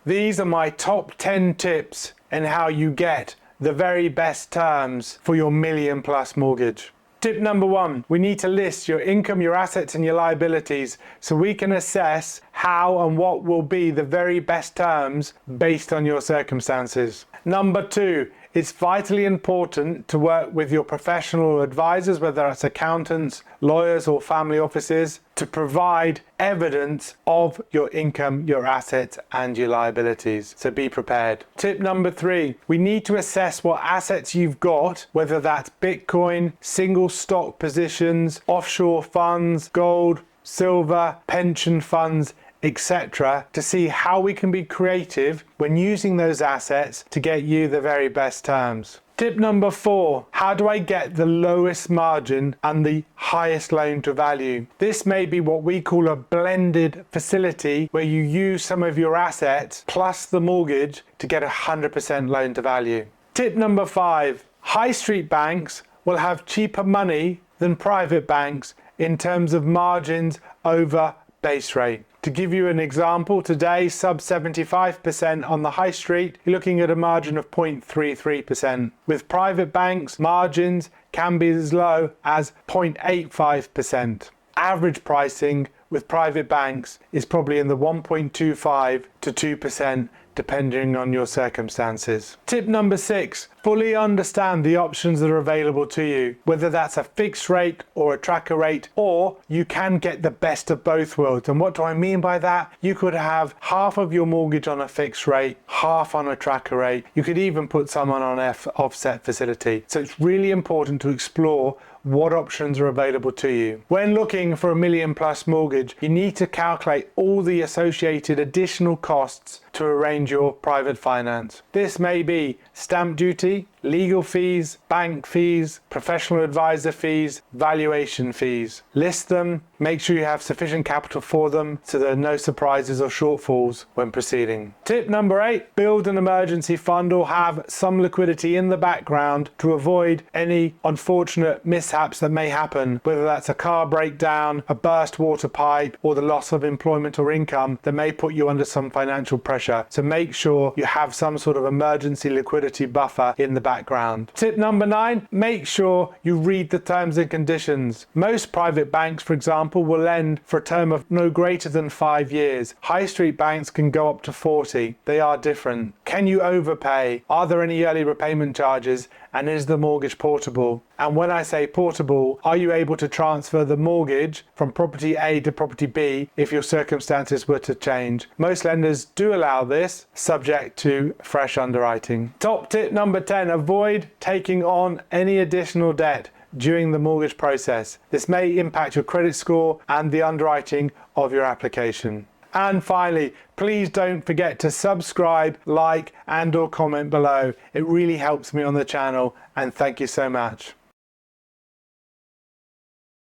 These are my top 10 tips in how you get the very best terms for your MillionPlus mortgage. Tip number 1, we need to list your income, your assets and your liabilities so we can assess how and what will be the very best terms based on your circumstances. Number 2, it's vitally important to work with your professional advisors, whether it's accountants, lawyers or family offices, to provide evidence of your income, your assets and your liabilities. So be prepared. Tip number 3, we need to assess what assets you've got, whether that's Bitcoin, single stock positions, offshore funds, gold, silver, pension funds, etc., to see how we can be creative when using those assets to get you the very best terms. Tip number 4, how do I get the lowest margin and the highest loan to value? This may be what we call a blended facility, where you use some of your assets plus the mortgage to get 100% loan to value. Tip number 5, high street banks will have cheaper money than private banks in terms of margins over base rate. To give you an example, today sub 75% on the high street, you're looking at a margin of 0.33%. With private banks, margins can be as low as 0.85%. Average pricing with private banks is probably in the 1.25 to 2%, depending on your circumstances. Tip number 6, fully understand the options that are available to you, whether that's a fixed rate or a tracker rate, or you can get the best of both worlds. And what do I mean by that? You could have half of your mortgage on a fixed rate, half on a tracker rate. You could even put someone on an offset facility. So it's really important to explore what options are available to you. When looking for a MillionPlus mortgage, you need to calculate all the associated additional costs to arrange your private finance. This may be stamp duty, legal fees, bank fees, professional advisor fees, valuation fees. List them, make sure you have sufficient capital for them so there are no surprises or shortfalls when proceeding. Tip number 8, build an emergency fund or have some liquidity in the background to avoid any unfortunate mishaps that may happen, whether that's a car breakdown, a burst water pipe, or the loss of employment or income that may put you under some financial pressure. So make sure you have some sort of emergency liquidity buffer in the background. Tip number 9, make sure you read the terms and conditions. Most private banks, for example, will lend for a term of no greater than 5 years. High street banks can go up to 40. They are different. Can you overpay? Are there any early repayment charges? And is the mortgage portable? And when I say portable, are you able to transfer the mortgage from property A to property B if your circumstances were to change? Most lenders do allow this, subject to fresh underwriting. Top tip number 10, avoid taking on any additional debt during the mortgage process. This may impact your credit score and the underwriting of your application. And finally, please don't forget to subscribe, like, and/or comment below. It really helps me on the channel, and thank you so much.